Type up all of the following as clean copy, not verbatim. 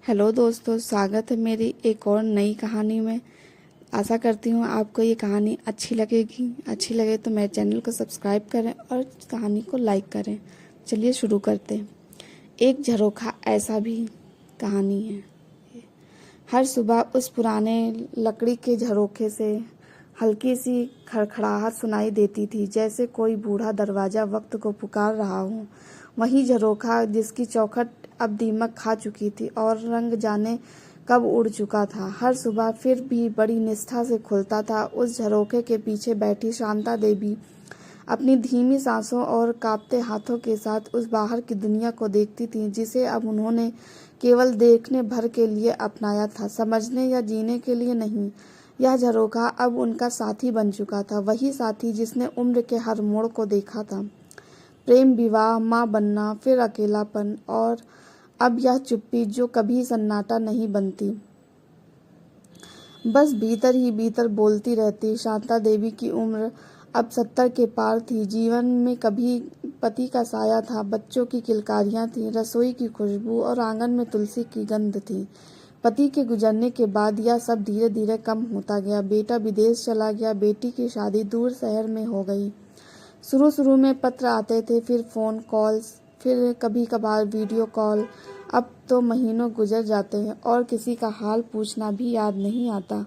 Hello दोस्तों, स्वागत है मेरी एक और नई कहानी में। आशा करती हूँ आपको ये कहानी अच्छी लगेगी। अच्छी लगे तो मेरे चैनल को सब्सक्राइब करें और कहानी को लाइक करें। चलिए शुरू करते हैं। एक झरोखा ऐसा भी कहानी है। हर सुबह उस पुराने लकड़ी के झरोखे से हल्की सी खड़खड़ाहट सुनाई देती थी, जैसे कोई बूढ़ा दरवाजा वक्त को पुकार रहा हो। वही झरोखा जिसकी चौखट अब दीमक खा चुकी थी और रंग जाने कब उड़ चुका था, हर सुबह फिर भी बड़ी निष्ठा से खुलता था। उस झरोखे के पीछे बैठी शांता देवी अपनी धीमी सांसों और कांपते हाथों के साथ उस बाहर की दुनिया को देखती थी, जिसे अब उन्होंने केवल देखने भर के लिए अपनाया था, समझने या जीने के लिए नहीं। यह झरोखा अब उनका साथी बन चुका था, वही साथी जिसने उम्र के हर मोड़ को देखा था। प्रेम, विवाह, माँ बनना, फिर अकेलापन, और अब यह चुप्पी जो कभी सन्नाटा नहीं बनती, बस भीतर ही भीतर बोलती रहती। शांता देवी की उम्र अब 70 के पार थी। जीवन में कभी पति का साया था, बच्चों की किलकारियां थी, रसोई की खुशबू और आंगन में तुलसी की गंध थी। पति के गुजरने के बाद यह सब धीरे धीरे कम होता गया। बेटा विदेश चला गया, बेटी की शादी दूर शहर में हो गई। शुरू शुरू में पत्र आते थे, फिर फ़ोन कॉल्स, फिर कभी कभार वीडियो कॉल। अब तो महीनों गुजर जाते हैं और किसी का हाल पूछना भी याद नहीं आता।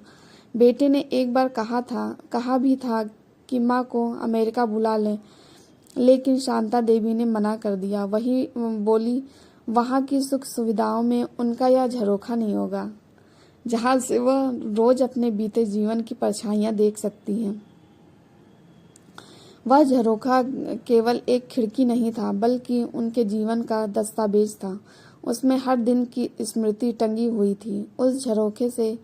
बेटे ने एक बार कहा भी था कि माँ को अमेरिका बुला लें, लेकिन शांता देवी ने मना कर दिया। वही बोली, वहाँ की सुख सुविधाओं में उनका यह झरोखा नहीं होगा, जहाँ से वह रोज अपने बीते जीवन की परछाइयाँ देख सकती हैं। वह झरोखा केवल एक खिड़की नहीं था, बल्कि उनके जीवन का दस्तावेज था। उसमें हर दिन की स्मृति टंगी हुई थी। उस झरोखे से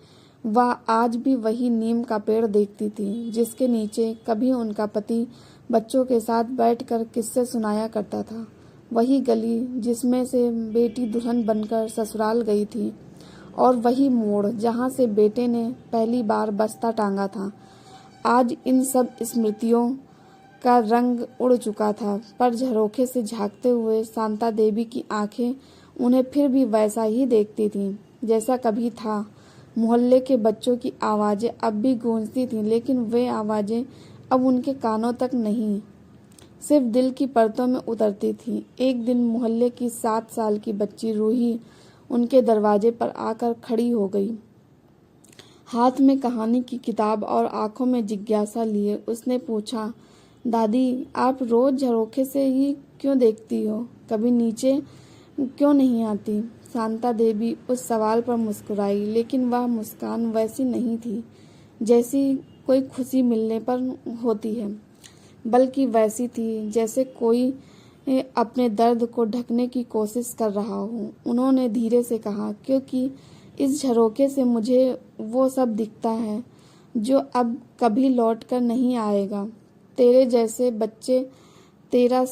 वह आज भी वही नीम का पेड़ देखती थी, जिसके नीचे कभी उनका पति बच्चों के साथ बैठकर किस्से सुनाया करता था। वही गली जिसमें से बेटी दुल्हन बनकर ससुराल गई थी, और वही मोड़ जहाँ से बेटे ने पहली बार बस्ता टांगा था। आज इन सब स्मृतियों का रंग उड़ चुका था, पर झरोखे से झांकते हुए शांता देवी की आंखें उन्हें फिर भी वैसा ही देखती थीं जैसा कभी था। मोहल्ले के बच्चों की आवाज़ें अब भी गूंजती थीं, लेकिन वे आवाज़ें अब उनके कानों तक नहीं, सिर्फ दिल की परतों में उतरती थीं। एक दिन मोहल्ले की 7 साल की बच्ची रूही उनके दरवाजे पर आकर खड़ी हो गई, हाथ में कहानी की किताब और आंखों में जिज्ञासा लिए। उसने पूछा, दादी, आप रोज झरोखे से ही क्यों देखती हो, कभी नीचे क्यों नहीं आती? शांता देवी उस सवाल पर मुस्कुराई, लेकिन वह मुस्कान वैसी नहीं थी जैसी कोई खुशी मिलने पर होती है, बल्कि वैसी थी जैसे कोई अपने दर्द को ढकने की कोशिश कर रहा हो। उन्होंने धीरे से कहा, क्योंकि इस झरोखे से मुझे वो सब दिखता है जो अब कभी लौट कर नहीं आएगा। तेरे जैसे बच्चे, तेरा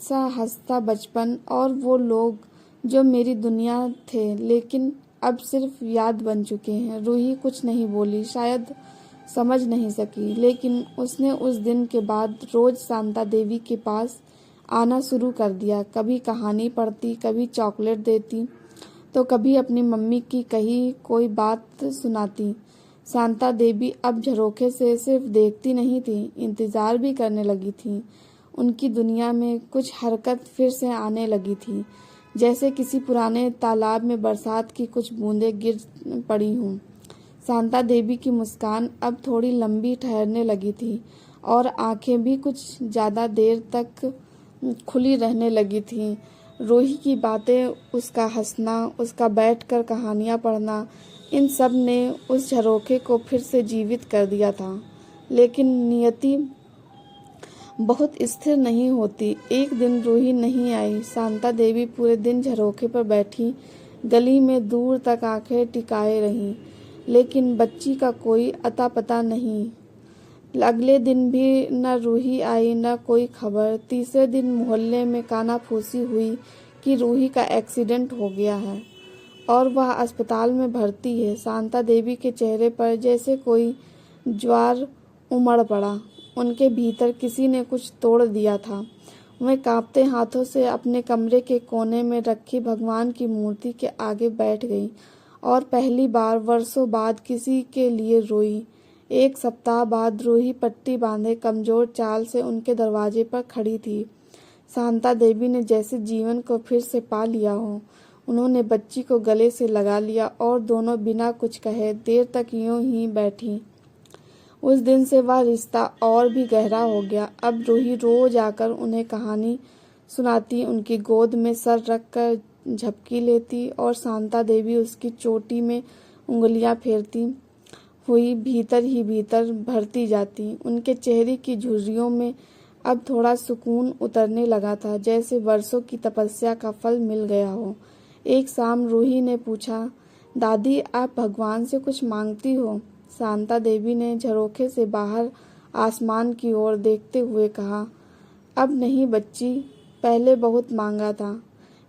सा हंसता बचपन, और वो लोग जो मेरी दुनिया थे, लेकिन अब सिर्फ याद बन चुके हैं। रूही कुछ नहीं बोली, शायद समझ नहीं सकी, लेकिन उसने उस दिन के बाद रोज शांता देवी के पास आना शुरू कर दिया। कभी कहानी पढ़ती, कभी चॉकलेट देती, तो कभी अपनी मम्मी की कही कोई बात सुनाती। शांता देवी अब झरोखे से सिर्फ देखती नहीं थी, इंतजार भी करने लगी थी। उनकी दुनिया में कुछ हरकत फिर से आने लगी थी, जैसे किसी पुराने तालाब में बरसात की कुछ बूंदें गिर पड़ी हों। शांता देवी की मुस्कान अब थोड़ी लंबी ठहरने लगी थी, और आंखें भी कुछ ज़्यादा देर तक खुली रहने लगी थीं। रूही की बातें, उसका हंसना, उसका बैठकर कहानियाँ पढ़ना, इन सब ने उस झरोखे को फिर से जीवित कर दिया था। लेकिन नियति बहुत स्थिर नहीं होती। एक दिन रूही नहीं आई। शांता देवी पूरे दिन झरोखे पर बैठी गली में दूर तक आंखें टिकाए रहीं, लेकिन बच्ची का कोई अता पता नहीं। अगले दिन भी न रूही आई, न कोई खबर। तीसरे दिन मोहल्ले में कानाफूसी हुई कि रूही का एक्सीडेंट हो गया है और वह अस्पताल में भर्ती है। शांता देवी के चेहरे पर जैसे कोई ज्वार उमड़ पड़ा। उनके भीतर किसी ने कुछ तोड़ दिया था। वह कांपते हाथों से अपने कमरे के कोने में रखी भगवान की मूर्ति के आगे बैठ गई और पहली बार वर्षों बाद किसी के लिए रोई। 1 सप्ताह बाद रूही पट्टी बांधे कमजोर चाल से उनके दरवाजे पर खड़ी थी। शांता देवी ने जैसे जीवन को फिर से पा लिया हो। उन्होंने बच्ची को गले से लगा लिया और दोनों बिना कुछ कहे देर तक यूं ही बैठी। उस दिन से वह रिश्ता और भी गहरा हो गया। अब रूही रोज आकर उन्हें कहानी सुनाती, उनकी गोद में सर रखकर झपकी लेती और शांता देवी उसकी चोटी में उंगलियां फेरती हुई भीतर ही भीतर भरती जाती। उनके चेहरे की झुर्रियों में अब थोड़ा सुकून उतरने लगा था, जैसे वर्षों की तपस्या का फल मिल गया हो। एक शाम रूही ने पूछा, दादी आप भगवान से कुछ मांगती हो? शांता देवी ने झरोखे से बाहर आसमान की ओर देखते हुए कहा, अब नहीं बच्ची, पहले बहुत मांगा था,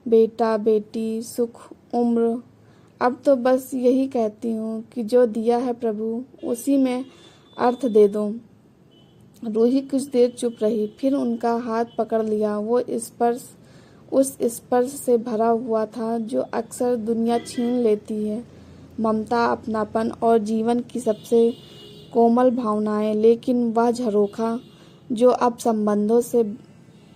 बेटा बेटी सुख उम्र। अब तो बस यही कहती हूँ कि जो दिया है प्रभु उसी में अर्थ दे दो। रूही कुछ देर चुप रही, फिर उनका हाथ पकड़ लिया। वो स्पर्श उस स्पर्श से भरा हुआ था जो अक्सर दुनिया छीन लेती है, ममता, अपनापन और जीवन की सबसे कोमल भावनाएं। लेकिन वह झरोखा जो अब संबंधों से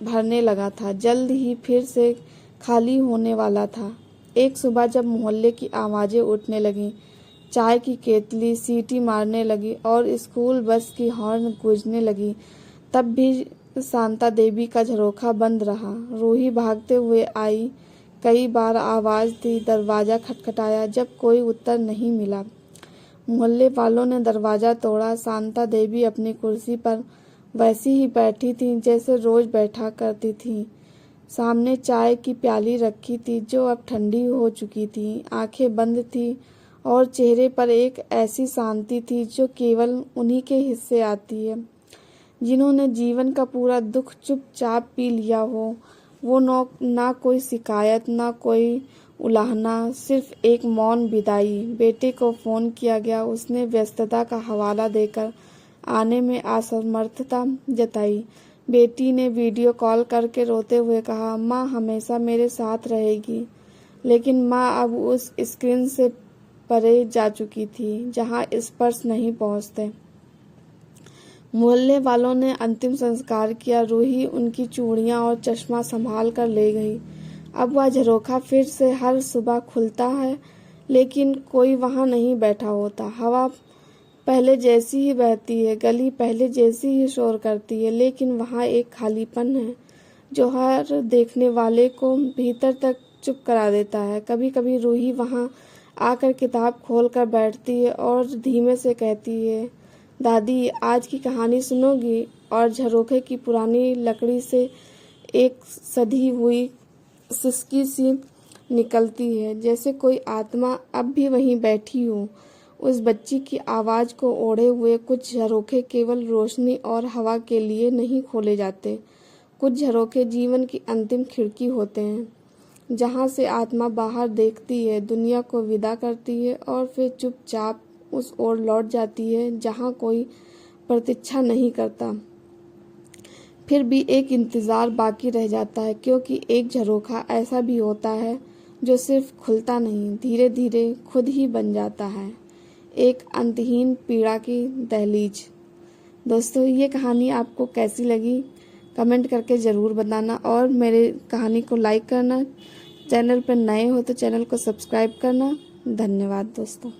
भरने लगा था, जल्द ही फिर से खाली होने वाला था। एक सुबह जब मोहल्ले की आवाज़ें उठने लगीं, चाय की केतली सीटी मारने लगी और स्कूल बस की हॉर्न गूंजने लगी, तब भी शांता देवी का झरोखा बंद रहा। रूही भागते हुए आई, कई बार आवाज़ दी, दरवाज़ा खटखटाया। जब कोई उत्तर नहीं मिला, मोहल्ले वालों ने दरवाज़ा तोड़ा। शांता देवी अपनी कुर्सी पर वैसी ही बैठी थी जैसे रोज बैठा करती थी। सामने चाय की प्याली रखी थी जो अब ठंडी हो चुकी थी। आंखें बंद थी और चेहरे पर एक ऐसी शांति थी जो केवल उन्हीं के हिस्से आती है, जिन्होंने जीवन का पूरा दुख चुपचाप पी लिया हो। वो ना कोई शिकायत, ना कोई उलाहना, सिर्फ एक मौन विदाई। बेटे को फ़ोन किया गया, उसने व्यस्तता का हवाला देकर आने में असमर्थता जताई। बेटी ने वीडियो कॉल करके रोते हुए कहा, माँ हमेशा मेरे साथ रहेगी। लेकिन माँ अब उस स्क्रीन से परे जा चुकी थी जहाँ स्पर्श नहीं पहुँचते। मोहल्ले वालों ने अंतिम संस्कार किया। रूही उनकी चूड़ियाँ और चश्मा संभाल कर ले गई। अब वह झरोखा फिर से हर सुबह खुलता है, लेकिन कोई वहाँ नहीं बैठा होता। हवा पहले जैसी ही बहती है, गली पहले जैसी ही शोर करती है, लेकिन वहाँ एक खालीपन है जो हर देखने वाले को भीतर तक चुप करा देता है। कभी कभी रूही वहाँ आकर किताब खोल कर बैठती है और धीमे से कहती है, दादी आज की कहानी सुनोगी? और झरोखे की पुरानी लकड़ी से एक सधी हुई सिसकी सी निकलती है, जैसे कोई आत्मा अब भी वहीं बैठी हो। उस बच्ची की आवाज़ को ओढ़े हुए कुछ झरोखे केवल रोशनी और हवा के लिए नहीं खोले जाते। कुछ झरोखे जीवन की अंतिम खिड़की होते हैं, जहाँ से आत्मा बाहर देखती है, दुनिया को विदा करती है और फिर चुपचाप उस ओर लौट जाती है जहाँ कोई प्रतीक्षा नहीं करता। फिर भी एक इंतज़ार बाकी रह जाता है, क्योंकि एक झरोखा ऐसा भी होता है जो सिर्फ खुलता नहीं, धीरे धीरे खुद ही बन जाता है। एक अंतहीन पीड़ा की दहलीज। दोस्तों, ये कहानी आपको कैसी लगी कमेंट करके ज़रूर बताना और मेरे कहानी को लाइक करना। चैनल पर नए हो तो चैनल को सब्सक्राइब करना। धन्यवाद दोस्तों।